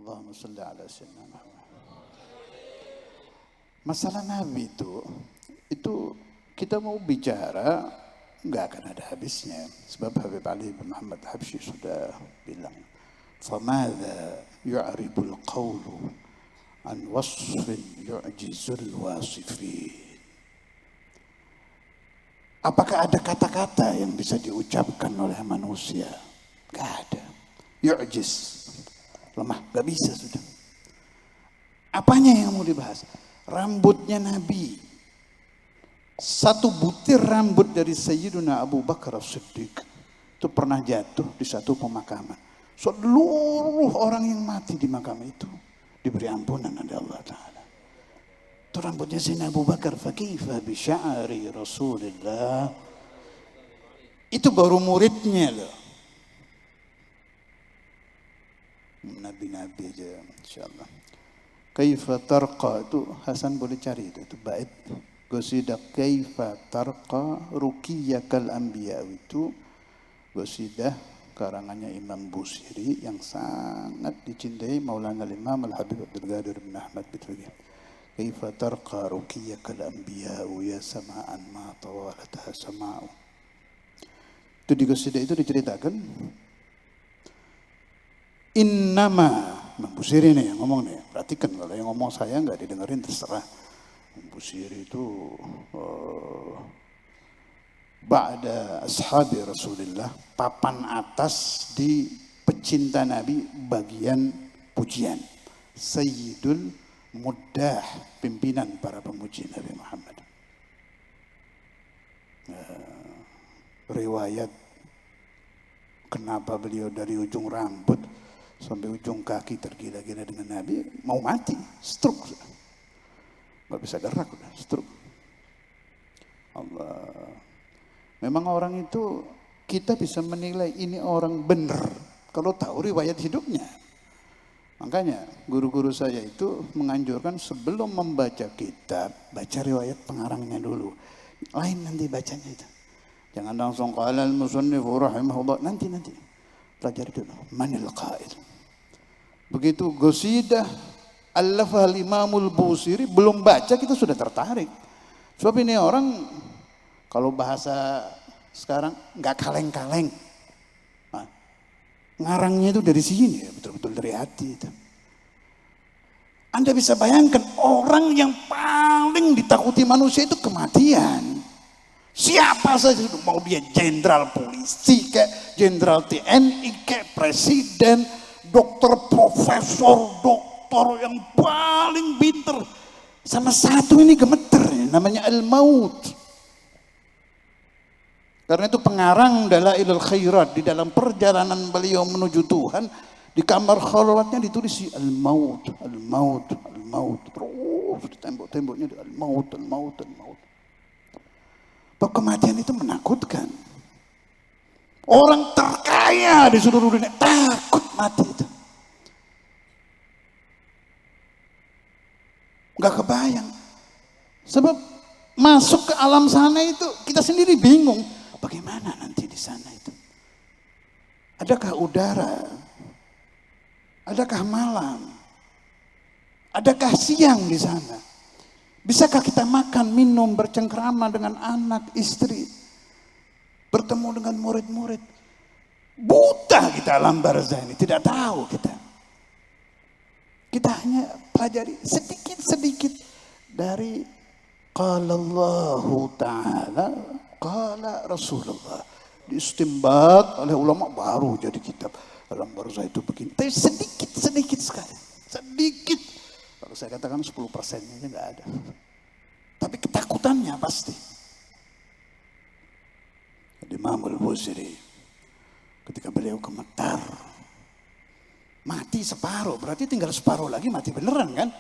Allahumma shalli ala sayyidina Muhammad. Masalah Nabi itu kita mau bicara nggak akan ada habisnya. Sebab Habib Ali bin Muhammad Habsyi sudah bilang, "Famadha yu'ribul qawlu an wasfin yu'jizul wasifin." Apakah ada kata-kata yang bisa diucapkan oleh manusia? Gak ada. Yu'jiz, lemah, gak bisa sudah. Apanya yang mau dibahas? Rambutnya Nabi. Satu butir rambut dari Sayyiduna Abu Bakar As-Siddiq itu pernah jatuh di satu pemakaman. Seluruh orang yang mati di makam itu diberi ampunan oleh Allah Ta'ala. Itu rambutnya Sayyidina Abu Bakar. Fakifa bisya'ari Rasulullah. Itu baru muridnya loh. Nabi-nabi aja insyaallah. Kaifa tarqa itu Hasan boleh cari itu bait. Qasidah Kaifa tarqa ruqiyakal anbiya itu qasidah karangannya Imam Busiri yang sangat dicintai Maulana Imam Al-Habib Abdul Qadir bin Ahmad Bitrugi. Kaifa tarqa ruqiyakal anbiya ya sama'an ma tawalataha sama'u. Itu di qasidah itu diceritakan innama, Imam Busiri nih yang ngomong nih, perhatikan kalau yang ngomong saya nggak didengerin terserah. Imam Busiri itu ba'da ashabi Rasulullah, papan atas di pecinta Nabi bagian pujian. Sayyidul Muddah, pimpinan para pemuji Nabi Muhammad. Riwayat kenapa beliau dari ujung rambut sampai ujung kaki tergila-gila dengan Nabi, mau mati, stroke. Gak bisa gerak, udah stroke. Allah. Memang orang itu kita bisa menilai ini orang benar kalau tahu riwayat hidupnya. Makanya guru-guru saya itu menganjurkan sebelum membaca kitab, baca riwayat pengarangnya dulu. Lain nanti bacanya itu. Jangan langsung qala al-musannif rahimahullah, nanti pelajari dulu. Manil qail. Begitu qasidah Al-Lafal Imamul Busiri belum baca kita sudah tertarik. Sebab ini orang kalau bahasa sekarang nggak kaleng-kaleng. Ngarangnya itu dari sini, betul-betul dari hati itu. Anda bisa bayangkan orang yang paling ditakuti manusia itu kematian. Siapa saja, mau dia jenderal polisi, kayak jenderal TNI, kayak presiden, dokter, profesor, dokter yang paling pinter. Sama satu ini gemeter, namanya al-maut. Karena itu pengarang Dalailul Khairat di dalam perjalanan beliau menuju Tuhan, di kamar khalwatnya ditulis al-maut, al-maut, al-maut. Terus di tembok-temboknya al-maut, al-maut, al-maut. Bahwa kematian itu menakutkan. Orang terkaya di seluruh dunia takut mati itu. Gak kebayang. Sebab masuk ke alam sana itu kita sendiri bingung. Bagaimana nanti di sana itu? Adakah udara? Adakah malam? Adakah siang di sana? Bisakah kita makan, minum, bercengkrama dengan anak, istri? Bertemu dengan murid-murid? Buta kita alam barzah ini, tidak tahu kita. Kita hanya pelajari sedikit-sedikit dari qala Allahu Ta'ala, qala Rasulullah. Diistimbat oleh ulama baru jadi kitab. Alam barzah itu begini. Tapi sedikit sekali. Sedikit. Kalau saya katakan 10%-nya aja nggak ada. Tapi ketakutannya pasti. Imam Al-Busiri ketika beliau gemetar, mati separuh, berarti tinggal separuh lagi mati beneran kan?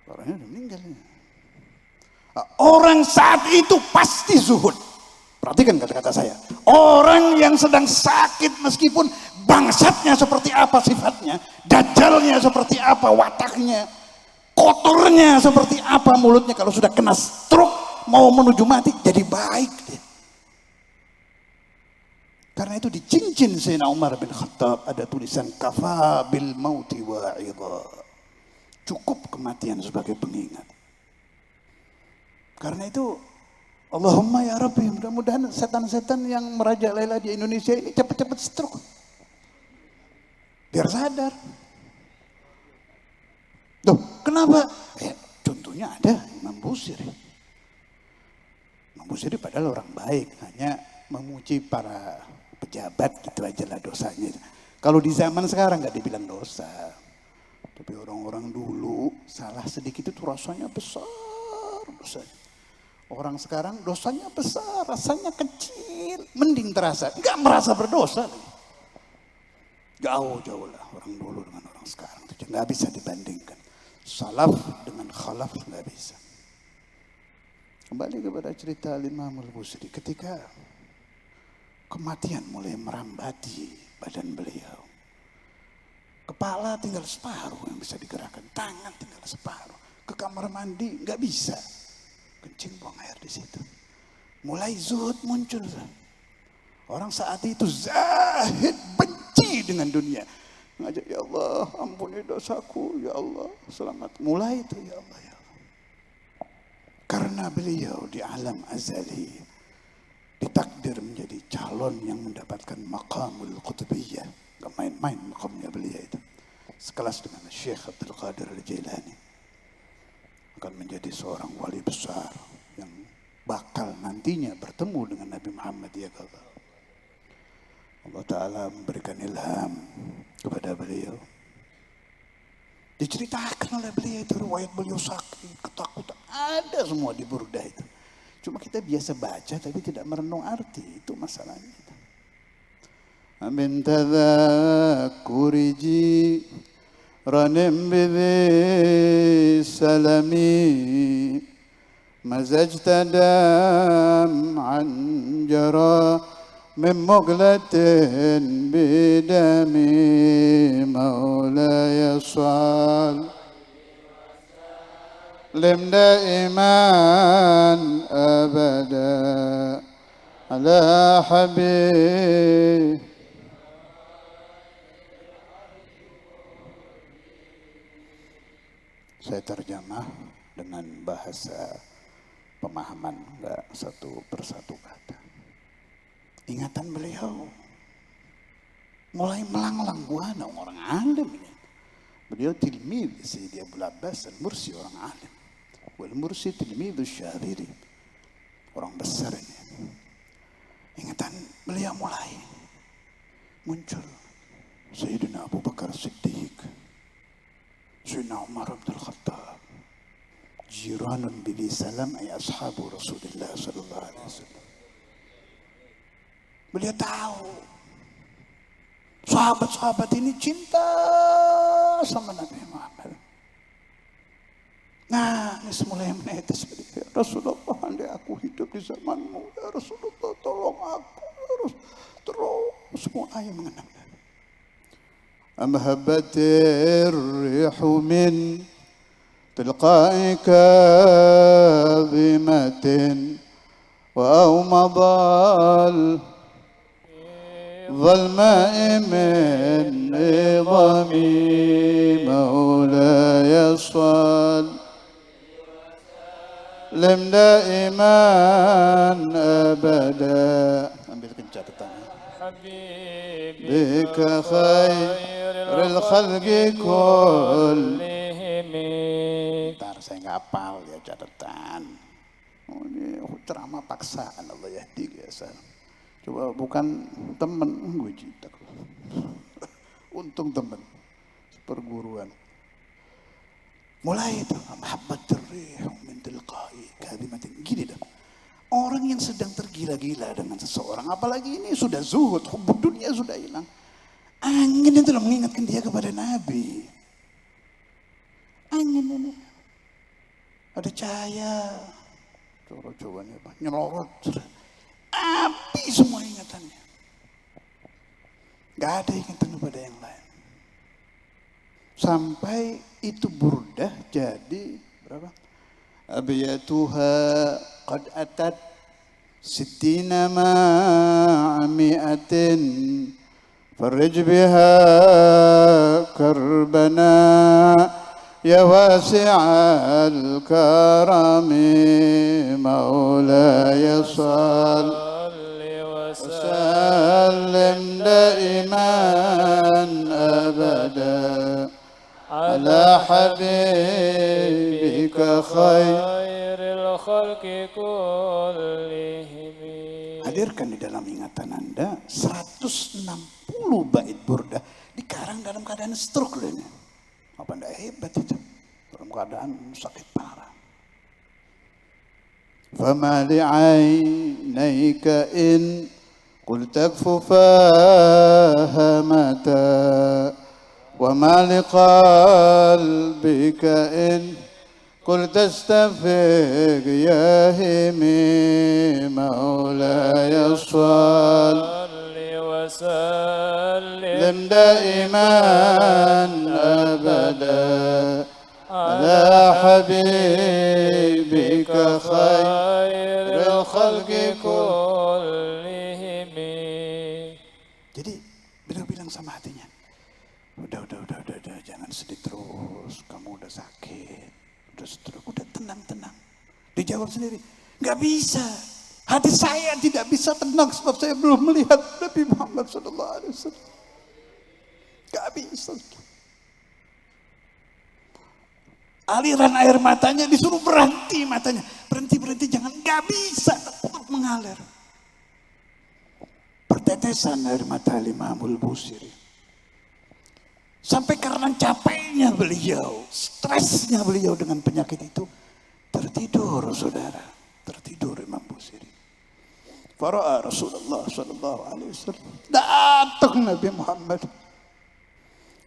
Orangnya udah meninggal. Orang saat itu pasti zuhud. Perhatikan kata-kata saya. Orang yang sedang sakit meskipun bangsatnya seperti apa sifatnya, dajjalnya seperti apa wataknya, kotornya seperti apa mulutnya, kalau sudah kena stroke mau menuju mati jadi baik dia. Karena itu di cincin Sayyidina Umar bin Khattab ada tulisan kafa bil mauti wa'idha. Cukup kematian sebagai pengingat. Karena itu Allahumma ya Rabbi, mudah-mudahan setan-setan yang merajalela di Indonesia ini cepat-cepat stroke. Biar sadar. Loh, kenapa? Contohnya ada Imam Busiri. Imam Busiri padahal orang baik, hanya memuji para pejabat gitu aja lah dosanya. Kalau di zaman sekarang nggak dibilang dosa. Tapi orang-orang dulu salah sedikit itu rasanya besar dosanya. Orang sekarang dosanya besar, rasanya kecil, mending terasa, nggak merasa berdosa. Jauh lah orang dulu dengan orang sekarang, itu nggak bisa dibandingkan. Salaf dengan khalaf nggak bisa. Kembali kepada cerita Imam Al-Busiri, ketika kematian mulai merambati badan beliau, kepala tinggal separuh yang bisa digerakkan, tangan tinggal separuh, ke kamar mandi nggak bisa. Kencing buang air di situ. Mulai zuhud muncul. Orang saat itu zahid, benci dengan dunia. Ngajak, ya Allah ampuni dosaku, ya Allah selamat. Mulai itu ya Allah, ya Allah. Karena beliau di alam azali ditakdir menjadi calon yang mendapatkan maqamul qutbiyah. Gak main-main maqamnya beliau itu. Sekelas dengan Syekh Abdul Qadir Al-Jailani. Akan menjadi seorang wali besar yang bakal nantinya bertemu dengan Nabi Muhammad ya Allah. Allah Ta'ala memberikan ilham kepada beliau. Diceritakan oleh beliau itu riwayat beliau sakit, ketakutan, ada semua di Burdah itu. Cuma kita biasa baca tapi tidak merenung arti, itu masalahnya. Amin tadzakuriji ranim bidhi salami mazajta dam'an jara min muglatin bidami maulaya sal lim daiman abada ala habib. Saya terjemah dengan bahasa pemahaman, enggak satu persatu kata. Ingatan beliau mulai melanglang buana, orang alim ini. Beliau tilmid Sayyidi Abul Abbas Al-Mursi, orang alim. Wal Mursi tilmid Syadhili, orang besar ini. Ingatan beliau mulai muncul. Sayyidina Abu Bakar Siddiq, Sayyidina Umar bin Khattab, jiranun bidhi salam ay ashabu Rasulullah sallallahu alaihi wasallam. Beliau tahu sahabat-sahabat ini cinta sama Nabi Muhammad. Nah, ini mulai menetes. Ya Rasulullah, andai aku hidup di zamanmu, ya Rasulullah tolong aku. Terus semua ayat mengenang. أم هبت الريح من تلقاء كاظمة وأومض الظلماء من نظام مولاي صل لم دائما أبدا. Ambil catatan. بك خير الخلق كلهم. Ntar saya nggak hafal ya catatan. Oh, ini ceramah paksaan, Allah yahdi biasa. Coba bukan temen gue cinta. Untung temen perguruan. Mulai itu mahabbat rih min tilqai kalimatin, gini dah. Orang yang sedang tergila-gila dengan seseorang, apalagi ini sudah zuhud, hubbud dunia sudah hilang. Angin itu mengingatkan dia kepada Nabi. Angin ini. Ada cahaya. Coba-cobanya nyelorot. Api semua ingatannya. Gak ada ingatan kepada yang lain. Sampai itu Burdah jadi berapa? Abiyatuha qad atat sittina ma'ami'atin farij biha karbana ya wasi'al karami maulaya salli wa sallim daiman abada ala habibika khairil khalqi kullihim. Hadirkan di dalam ingatan Anda 160 bait burdah dikarang dalam keadaan stroke loh ini. Apa enggak hebat itu? Dalam keadaan sakit parah. Fama li'ainayka in qul takfu fahamata wa ma liqalbika in qul tastafiq ya himi maulaya salli wa sallim daiman abada ala habibika khairil khalqi kullihim. Jadi beliau bilang sama hatinya, udah, jangan sedih terus, kamu udah sakit, udah stroke, udah tenang. Dijawab sendiri, nggak bisa, hati saya tidak bisa tenang sebab saya belum melihat Nabi Muhammad SAW. Nggak bisa. Aliran air matanya disuruh berhenti matanya, berhenti, jangan, nggak bisa, tetap mengalir. Pertetesan air mata Imamul Busiri. Sampai karena capeknya beliau, stresnya beliau dengan penyakit itu, tertidur saudara, tertidur Imam Busiri. Fara'a Rasulullah SAW, datang Nabi Muhammad.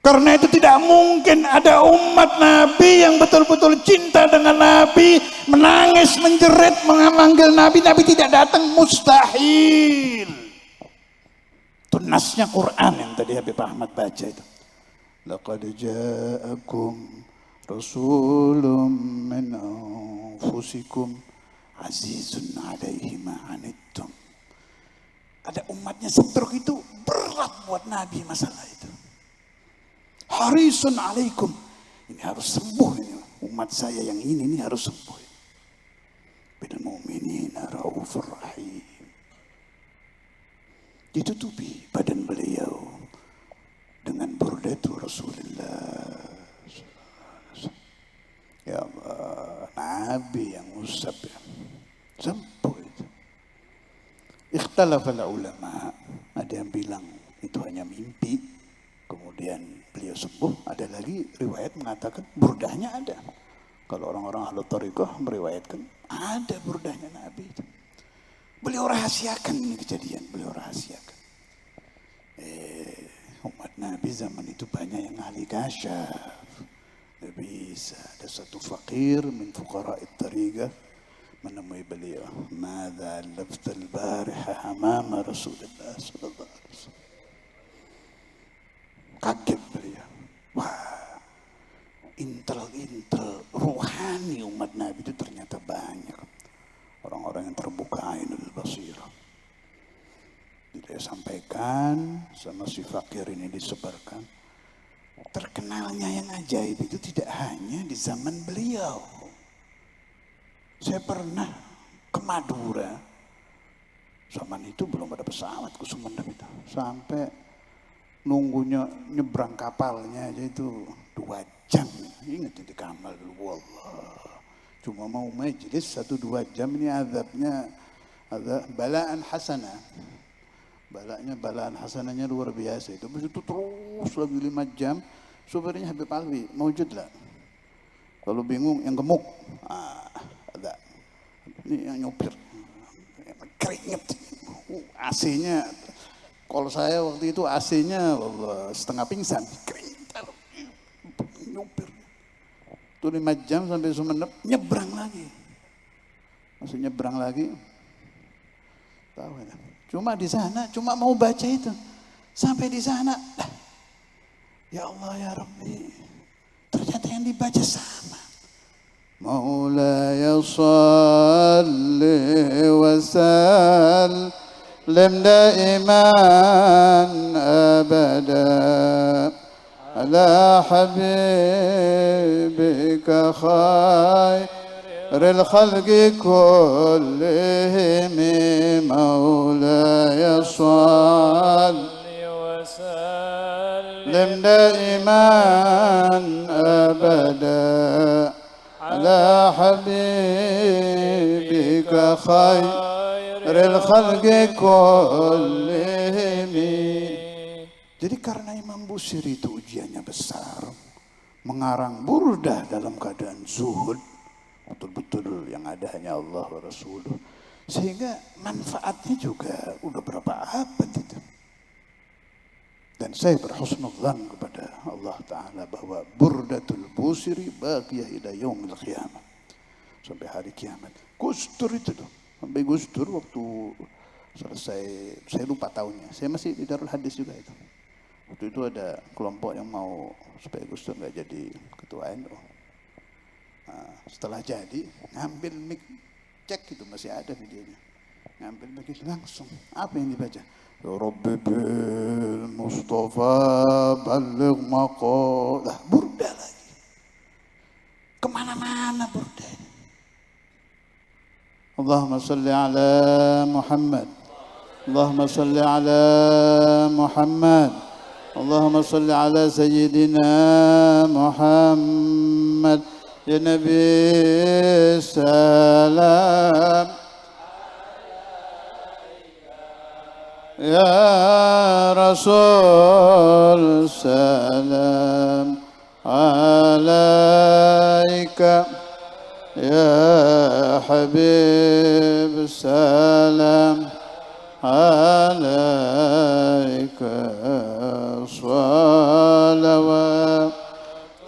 Karena itu tidak mungkin ada umat Nabi yang betul-betul cinta dengan Nabi, menangis, menjerit, memanggil Nabi, Nabi tidak datang, mustahil. Itu nasnya Quran yang tadi Habib Ahmad baca itu. Laqad ja'akum rasulun min anfusikum azizun alaihi ma anittum. Ada umatnya stroke itu berat buat Nabi masalah itu. Harisun alaikum, ini harus sembuh ini, umat saya yang ini harus sembuh. Bil mu'minina raufur rahim. Ditutupi badan beliau dengan burdatu Rasulullah. Ya Allah, Nabi yang usap ya, sembuh itu. Ikhtalafal ulama, ada yang bilang itu hanya mimpi, kemudian beliau sembuh. Ada lagi riwayat mengatakan burdahnya ada. Kalau orang-orang ahlu thariqah meriwayatkan ada burdahnya Nabi itu. Beliau rahasiakan ini kejadian, beliau rahasiakan. Umat Nabi zaman itu banyak yang ahli kasyaf. Tidak bisa. Ada satu fakir min fuqara'it thariqah menemui beliau. Madza laftal bariha amama Rasulullah sallallahu alaihi wasallam. Kaget beliau. Wah, intel ruhani umat Nabi itu ternyata banyak. Orang-orang yang terbuka ainul basirah. Dia sampaikan sama si fakir ini disebarkan. Terkenalnya yang ajaib itu tidak hanya di zaman beliau. Saya pernah ke Madura. Zaman itu belum ada pesawat ke Sumeneb itu. Sampai nunggunya nyebrang kapalnya aja itu 2 jam. Ingat di Kamal dulu, wallah. Cuma mau majelis 1-2 jam ini azabnya ada balaan hasanah. Balaan hasanahnya luar biasa itu. Begitu terus lagi 5 jam. Supirnya Habib Alwi, maujud lah. Kalau bingung yang gemuk, ada. Ini yang nyopir, keringet. AC-nya, kalau saya waktu itu AC-nya setengah pingsan, keringet. Nyopir. Itu 5 jam sampai Sumeneb, nyebrang lagi. Maksudnya nyebrang lagi, tahu ya. Cuma di sana, cuma mau baca itu. Sampai di sana, ya Allah ya Rabbi, ternyata yang dibaca sama. مولاي صل وسلم دائما أبدا على حبيبك خير الخلق كلهم مولاي صل وسلم دائما أبدا على حبيبك خير الخلق كلهم. Jadi karena Imam Busiri itu ujiannya besar, mengarang burdah dalam keadaan zuhud, betul-betul yang ada hanya Allah wa Rasuluh, sehingga manfaatnya juga udah berapa abad itu. Dan saya berhusnudzan kepada Allah Ta'ala bahwa burdatul Busiri baqiyah ila yaumil qiyamah, sampai hari kiamat. Gus Dur itu tuh, sampai Gus Dur waktu selesai, saya lupa tahunnya, saya masih di Darul Hadis juga itu. Waktu itu ada kelompok yang mau supaya Gus Dur nggak jadi ketua NU. Nah, setelah jadi, ngambil mic, cek itu masih ada videonya. Ngambil mic langsung, apa yang dibaca? Ya Rabbi bil Mustafa baligh maqal. Lah, burda lagi. Kemana-mana burda. Allahumma salli ala Muhammad. Allahumma salli ala Muhammad. اللهم صل على سيدنا محمد يا نبي السلام يا رسول السلام عليك يا حبيب السلام عليك صلوات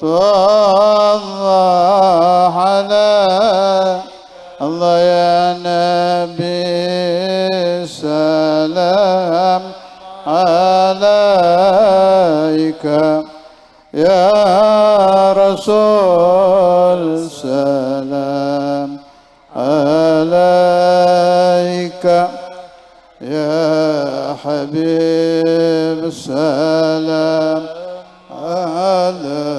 الله على الله يا نبي سلام عليك يا رسول سلام عليك يا حبيب السلام عليك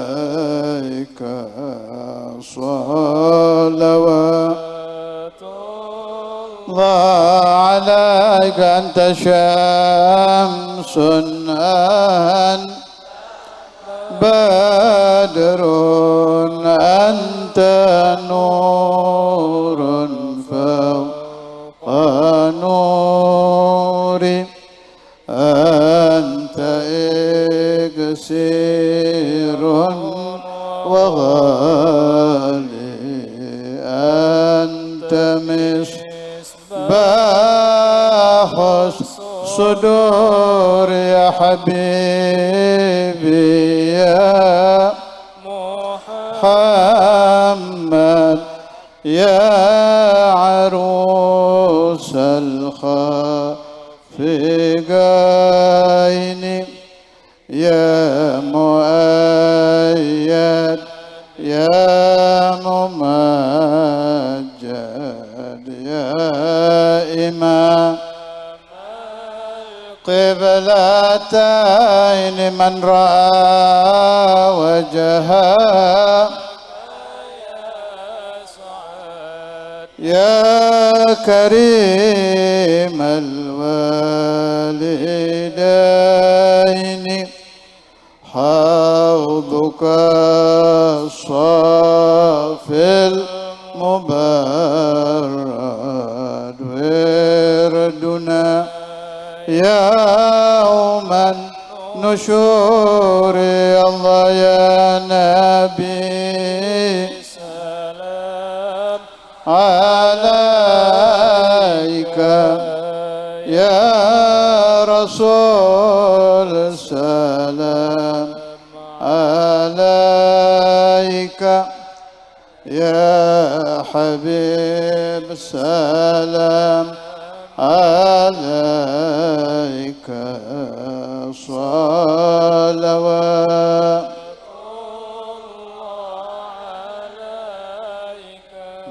صلوات الله عليك أنت شمس بدر أنت نور فوق نوري أنت إكسير وغالي أنت مصباح الصدور يا حبيبي يا محمد يا عروس الخافقين يا مؤيد يا ممجد يا إمام قبلتين من رأى وجها يا كريم الوالدين حوضك الصافي المبرد وردنا يوما نشور الله يا نبي سلام عليك يا رسول سلام عليك يا حبيب سلام عليك صلوات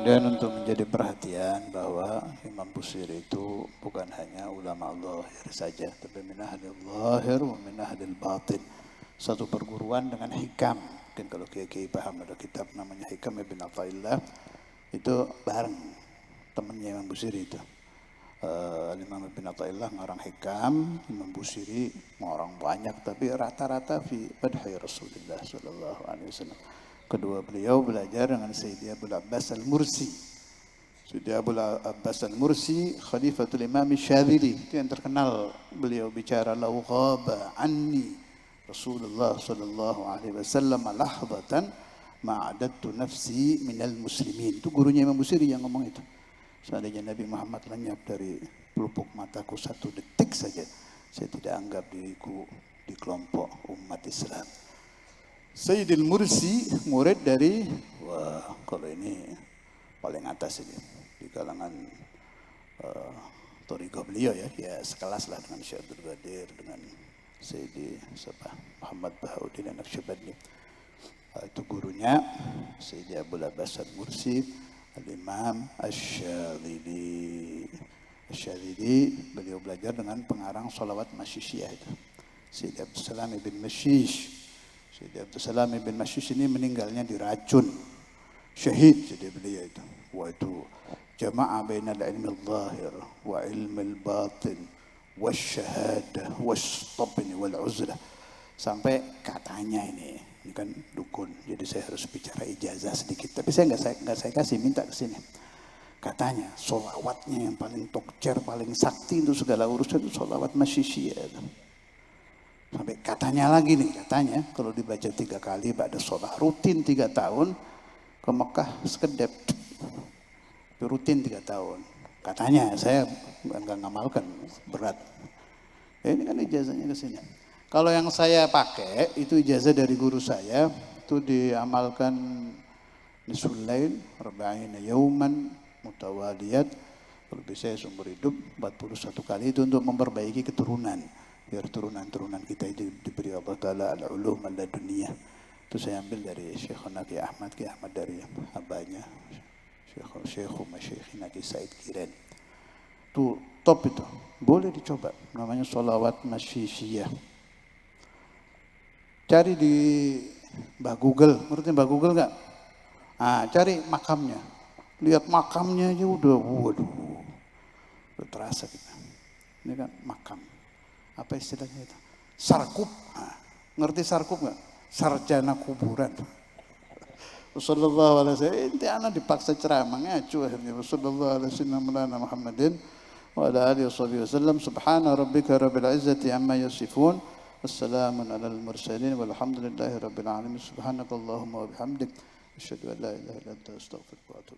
Kemudian untuk menjadi perhatian bahwa Imam Busiri itu bukan hanya ulama zahir saja, tapi min ahlil zahir wa min ahlil batin. Satu perguruan dengan hikam. Mungkin kalau kiai paham ada kitab namanya Hikam Ibn Athaillah, itu bareng temannya Imam Busiri itu. Imam Ibn Athaillah ngarang Hikam, Imam Busiri ngarang banyak, tapi rata-rata fi madhi Rasulullah sallallahu alaihi wasallam. Kedua beliau belajar dengan Sayyidi Abul Abbas Al-Mursi. Sayyidi Abul Abbas Al-Mursi, Khalifatul Imam Syadzili. Itu yang terkenal, beliau bicara, "Lau ghaba anni Rasulullah sallallahu alaihi wasallam lahzatan ma'adattu nafsi minal muslimin." Itu gurunya Imam Busiri yang ngomong itu. Seandainya Nabi Muhammad lenyap dari pelupuk mataku 1 detik saja, saya tidak anggap diriku di kelompok umat Islam. Sayyidil Mursi, murid dari, wah kalau ini paling atas ini di kalangan Thariqah beliau ya sekelas lah dengan Syekh Abdul Qadir, dengan Sayyidi Muhammad Bahauddin An-Naqsyabandi. Itu gurunya Sayyidi Abul Abbas Al-Mursi, Al-Imam Asy-Syadzili. Asy-Syadzili beliau belajar dengan pengarang sholawat Masyishiyah itu, Sayyidi Abdul Salam ibn Masyish. Sayyidi Abdul Salam ibn Masyish ini meninggalnya diracun, syahid jadi beliau itu. Wah itu jama'a bainal ilmi al-zahir wa ilmi al-batin wasyahadah wastabni wal-uzlah. Sampai katanya ini kan dukun, jadi saya harus bicara ijazah sedikit, tapi saya nggak saya kasih, minta ke sini. Katanya sholawatnya yang paling tokcer, paling sakti untuk segala urusan itu sholawat Masyishiyah. Sampai katanya lagi nih, katanya kalau dibaca 3 kali pada sholat rutin 3 tahun ke Mekah sekedap, rutin 3 tahun. Katanya, saya nggak ngamalkan, berat. Ini kan ijazahnya ke sini. Kalau yang saya pakai itu ijazah dari guru saya, itu diamalkan nisful lail, arba'ina yauman, mutawaliyat, kalau bisa seumur hidup 41 kali, itu untuk memperbaiki keturunan. Biar turunan-turunan kita itu diberi Allah Ta'ala al-ulum al-laduniyah. Itu saya ambil dari Syekhuna Ki Ahmad dari abahnya Syekhu Masyikhina Ki Said Kiren. Itu top itu, boleh dicoba, namanya sholawat Masyishiyah. Cari di Mbah Google, ngerti Mbah Google nggak? Nah, cari makamnya, lihat makamnya aja udah terasa kita. Ini kan makam. Apa istilahnya itu? Sarkup. Nah, ngerti sarkup nggak? Sarjana kuburan. Wassallallahu alaihi wasallam. Inti anak dipaksa ceramah ngacu akhirnya. Wassallallahu alaihi wasallam Muhammadin wa ala alihi wasallam. Subhana rabbika rabbil izzati amma yasifun. Wassalamun alal mursalin walhamdulillahi rabbil alamin. Subhanakallahumma wa bihamdik. Asyhadu an la ilaha illa anta astaghfiruka wa atubu